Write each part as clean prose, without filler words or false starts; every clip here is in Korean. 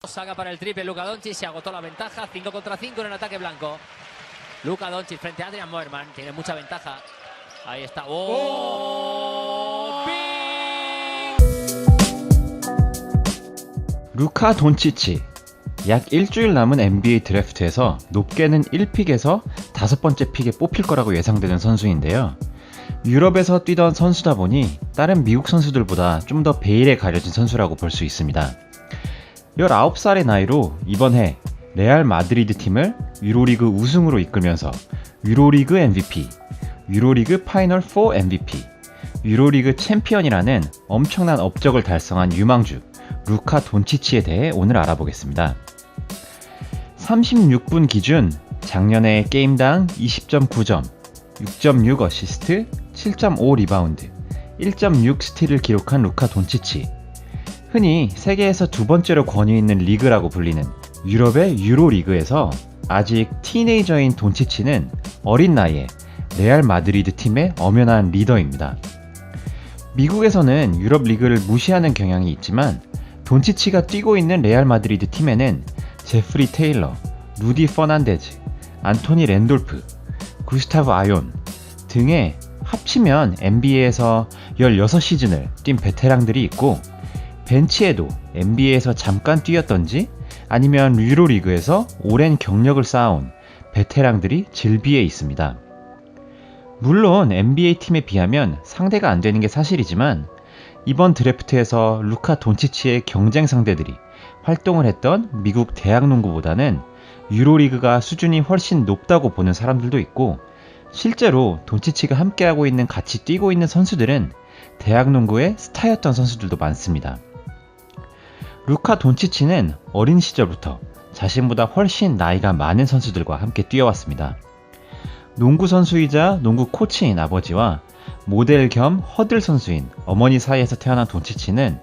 Saca para el triple Luka Doncic, se agotó la ventaja, 5 contra 5 en el ataque blanco. Luka Doncic frente a Adrian Moerman, tiene mucha ventaja. Ahí está. ¡Oh! 루카 돈치치. 약 일주일 남은 NBA 드래프트에서 높게는 1픽에서 5번째 픽에 뽑힐 거라고 예상되는 선수인데요. 유럽에서 뛰던 선수다 보니 다른 미국 선수들보다 좀 더 베일에 가려진 선수라고 볼 수 있습니다. 19살의 나이로 이번 해 레알 마드리드 팀을 유로리그 우승으로 이끌면서 유로리그 MVP, 유로리그 파이널 4 MVP, 유로리그 챔피언이라는 엄청난 업적을 달성한 유망주 루카 돈치치에 대해 오늘 알아보겠습니다. 36분 기준 작년에 게임당 20.9점, 6.6 어시스트, 7.5 리바운드, 1.6 스틸을 기록한 루카 돈치치. 흔히 세계에서 두 번째로 권위 있는 리그라고 불리는 유럽의 유로리그에서 아직 티네이저인 돈치치는 어린 나이에 레알 마드리드 팀의 엄연한 리더입니다. 미국에서는 유럽 리그를 무시하는 경향이 있지만 돈치치가 뛰고 있는 레알 마드리드 팀에는 제프리 테일러, 루디 퍼난데즈, 안토니 랜돌프, 구스타브 아yon 등의 합치면 NBA에서 16시즌을 뛴 베테랑들이 있고 벤치에도 NBA에서 잠깐 뛰었던지 아니면 유로리그에서 오랜 경력을 쌓아온 베테랑들이 질비해 있습니다. 물론 NBA 팀에 비하면 상대가 안 되는 게 사실이지만 이번 드래프트에서 루카 돈치치의 경쟁 상대들이 활동을 했던 미국 대학 농구보다는 유로리그가 수준이 훨씬 높다고 보는 사람들도 있고 실제로 돈치치가 함께하고 있는 같이 뛰고 있는 선수들은 대학 농구의 스타였던 선수들도 많습니다. 루카 돈치치는 어린 시절부터 자신보다 훨씬 나이가 많은 선수들과 함께 뛰어왔습니다. 농구 선수이자 농구 코치인 아버지와 모델 겸 허들 선수인 어머니 사이에서 태어난 돈치치는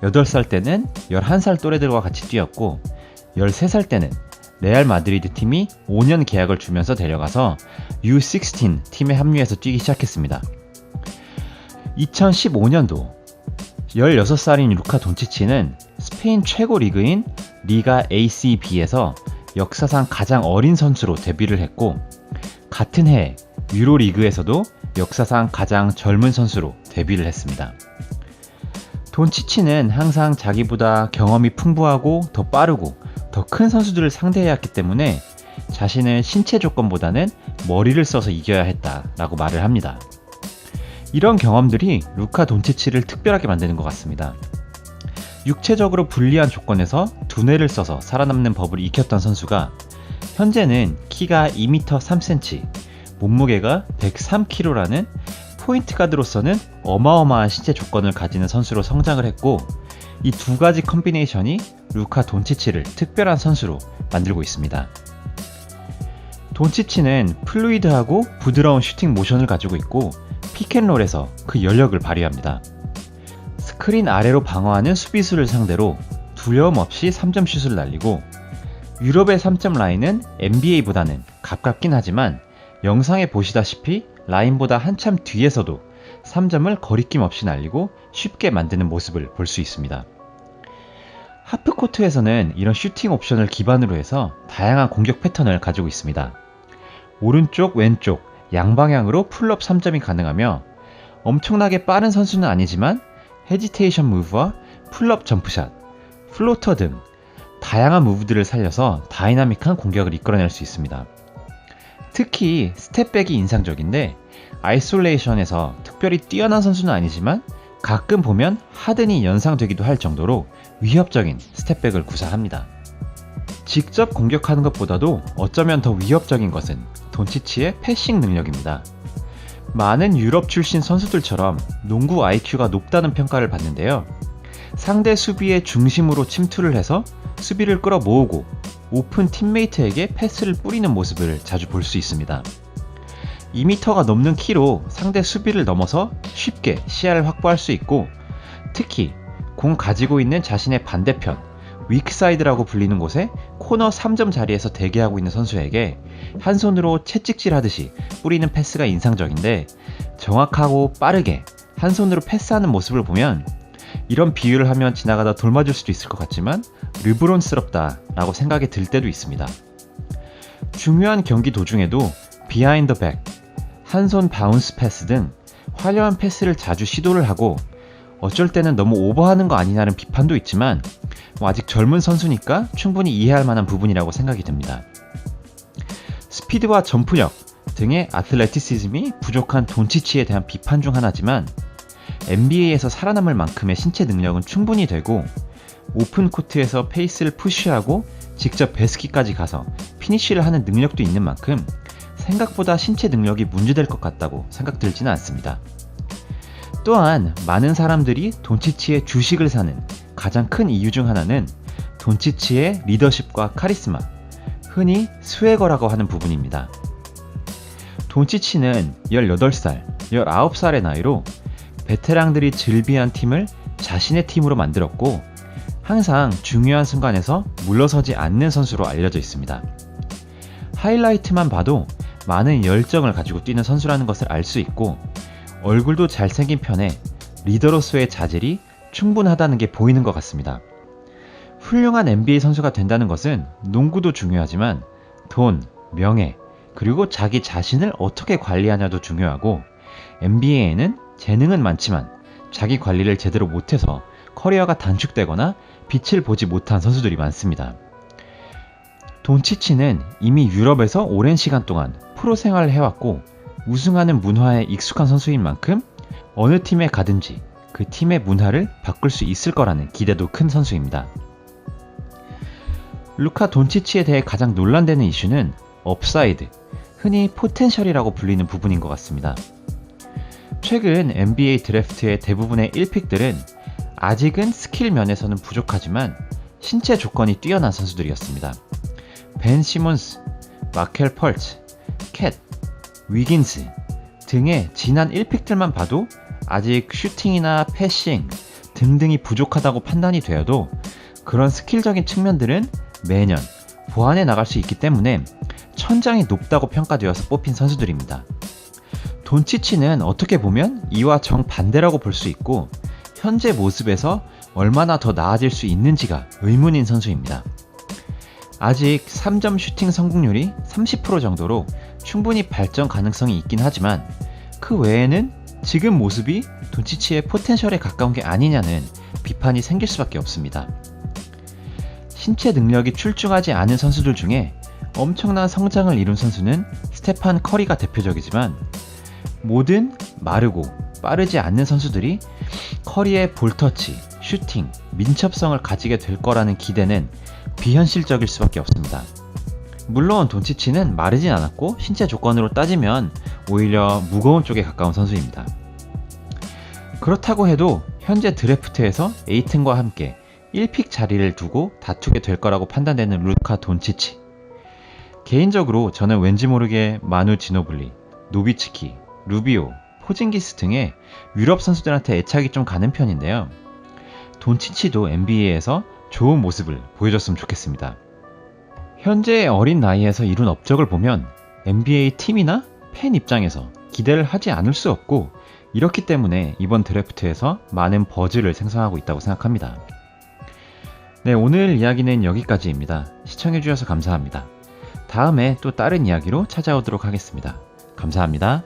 8살 때는 11살 또래들과 같이 뛰었고 13살 때는 레알 마드리드 팀이 5년 계약을 주면서 데려가서 U16 팀에 합류해서 뛰기 시작했습니다. 2015년도 16살인 루카 돈치치는 스페인 최고 리그인 리가 ACB에서 역사상 가장 어린 선수로 데뷔를 했고 같은 해 유로리그에서도 역사상 가장 젊은 선수로 데뷔를 했습니다. 돈치치는 항상 자기보다 경험이 풍부하고 더 빠르고 더 큰 선수들을 상대해야 했기 때문에 자신은 신체 조건보다는 머리를 써서 이겨야 했다라고 말을 합니다. 이런 경험들이 루카 돈치치를 특별하게 만드는 것 같습니다. 육체적으로 불리한 조건에서 두뇌를 써서 살아남는 법을 익혔던 선수가 현재는 키가 2m 3cm, 몸무게가 103kg라는 포인트 가드로서는 어마어마한 신체 조건을 가지는 선수로 성장을 했고 이 두 가지 컴비네이션이 루카 돈치치를 특별한 선수로 만들고 있습니다. 돈치치는 플루이드하고 부드러운 슈팅 모션을 가지고 있고 픽앤롤에서 그 연력을 발휘합니다. 스크린 아래로 방어하는 수비수를 상대로 두려움 없이 3점 슛을 날리고 유럽의 3점 라인은 NBA보다는 가깝긴 하지만 영상에 보시다시피 라인보다 한참 뒤에서도 3점을 거리낌 없이 날리고 쉽게 만드는 모습을 볼 수 있습니다. 하프코트에서는 이런 슈팅 옵션을 기반으로 해서 다양한 공격 패턴을 가지고 있습니다. 오른쪽, 왼쪽, 양방향으로 풀업 3점이 가능하며 엄청나게 빠른 선수는 아니지만 헤지테이션 무브와 풀업 점프샷, 플로터 등 다양한 무브들을 살려서 다이나믹한 공격을 이끌어낼 수 있습니다. 특히 스텝백이 인상적인데 아이솔레이션에서 특별히 뛰어난 선수는 아니지만 가끔 보면 하든이 연상되기도 할 정도로 위협적인 스텝백을 구사합니다. 직접 공격하는 것보다도 어쩌면 더 위협적인 것은 돈치치의 패싱 능력입니다. 많은 유럽 출신 선수들처럼 농구 IQ가 높다는 평가를 받는데요. 상대 수비의 중심으로 침투를 해서 수비를 끌어모으고 오픈 팀메이트에게 패스를 뿌리는 모습을 자주 볼 수 있습니다. 2m가 넘는 키로 상대 수비를 넘어서 쉽게 시야를 확보할 수 있고 특히 공 가지고 있는 자신의 반대편 위크사이드라고 불리는 곳에 코너 3점 자리에서 대기하고 있는 선수에게 한 손으로 채찍질 하듯이 뿌리는 패스가 인상적인데 정확하고 빠르게 한 손으로 패스하는 모습을 보면 이런 비유를 하면 지나가다 돌 맞을 수도 있을 것 같지만 르브론스럽다라고 생각이 들 때도 있습니다. 중요한 경기 도중에도 비하인드 백, 한 손 바운스 패스 등 화려한 패스를 자주 시도를 하고 어쩔 때는 너무 오버하는 거 아니냐는 비판도 있지만 아직 젊은 선수니까 충분히 이해할 만한 부분이라고 생각이 듭니다. 스피드와 점프력 등의 아틀레티시즘이 부족한 돈치치에 대한 비판 중 하나지만 NBA에서 살아남을 만큼의 신체 능력은 충분히 되고 오픈 코트에서 페이스를 푸시하고 직접 베스킷까지 가서 피니쉬를 하는 능력도 있는 만큼 생각보다 신체 능력이 문제될 것 같다고 생각들지는 않습니다. 또한 많은 사람들이 돈치치의 주식을 사는 가장 큰 이유 중 하나는 돈치치의 리더십과 카리스마, 흔히 스웨거라고 하는 부분입니다. 돈치치는 18살, 19살의 나이로 베테랑들이 즐비한 팀을 자신의 팀으로 만들었고 항상 중요한 순간에서 물러서지 않는 선수로 알려져 있습니다. 하이라이트만 봐도 많은 열정을 가지고 뛰는 선수라는 것을 알 수 있고 얼굴도 잘생긴 편에 리더로서의 자질이 충분하다는 게 보이는 것 같습니다. 훌륭한 NBA 선수가 된다는 것은 농구도 중요하지만 돈, 명예, 그리고 자기 자신을 어떻게 관리하냐도 중요하고 NBA에는 재능은 많지만 자기 관리를 제대로 못해서 커리어가 단축되거나 빛을 보지 못한 선수들이 많습니다. 돈치치는 이미 유럽에서 오랜 시간 동안 프로 생활을 해왔고 우승하는 문화에 익숙한 선수인 만큼 어느 팀에 가든지 그 팀의 문화를 바꿀 수 있을 거라는 기대도 큰 선수입니다. 루카 돈치치에 대해 가장 논란되는 이슈는 업사이드, 흔히 포텐셜이라고 불리는 부분인 것 같습니다. 최근 NBA 드래프트의 대부분의 1픽들은 아직은 스킬 면에서는 부족하지만 신체 조건이 뛰어난 선수들이었습니다. 벤 시몬스, 마켈 펄츠, 캣, 위긴스 등의 지난 1픽들만 봐도 아직 슈팅이나 패싱 등등이 부족하다고 판단이 되어도 그런 스킬적인 측면들은 매년 보완해 나갈 수 있기 때문에 천장이 높다고 평가되어서 뽑힌 선수들입니다. 돈치치는 어떻게 보면 이와 정반대라고 볼 수 있고 현재 모습에서 얼마나 더 나아질 수 있는지가 의문인 선수입니다. 아직 3점 슈팅 성공률이 30% 정도로 충분히 발전 가능성이 있긴 하지만 그 외에는 지금 모습이 돈치치의 포텐셜에 가까운 게 아니냐는 비판이 생길 수밖에 없습니다. 신체 능력이 출중하지 않은 선수들 중에 엄청난 성장을 이룬 선수는 스테판 커리가 대표적이지만 모든 마르고 빠르지 않는 선수들이 커리의 볼터치, 슈팅, 민첩성을 가지게 될 거라는 기대는 비현실적일 수밖에 없습니다. 물론 돈치치는 마르진 않았고 신체 조건으로 따지면 오히려 무거운 쪽에 가까운 선수입니다. 그렇다고 해도 현재 드래프트에서 에이튼과 함께 1픽 자리를 두고 다투게 될 거라고 판단되는 루카 돈치치. 개인적으로 저는 왠지 모르게 마누 지노블리, 노비츠키, 루비오, 포징기스 등의 유럽 선수들한테 애착이 좀 가는 편인데요. 돈치치도 NBA에서 좋은 모습을 보여줬으면 좋겠습니다. 현재 어린 나이에서 이룬 업적을 보면 NBA 팀이나 팬 입장에서 기대를 하지 않을 수 없고 이렇기 때문에 이번 드래프트에서 많은 버즈를 생성하고 있다고 생각합니다. 네, 오늘 이야기는 여기까지입니다. 시청해주셔서 감사합니다. 다음에 또 다른 이야기로 찾아오도록 하겠습니다. 감사합니다.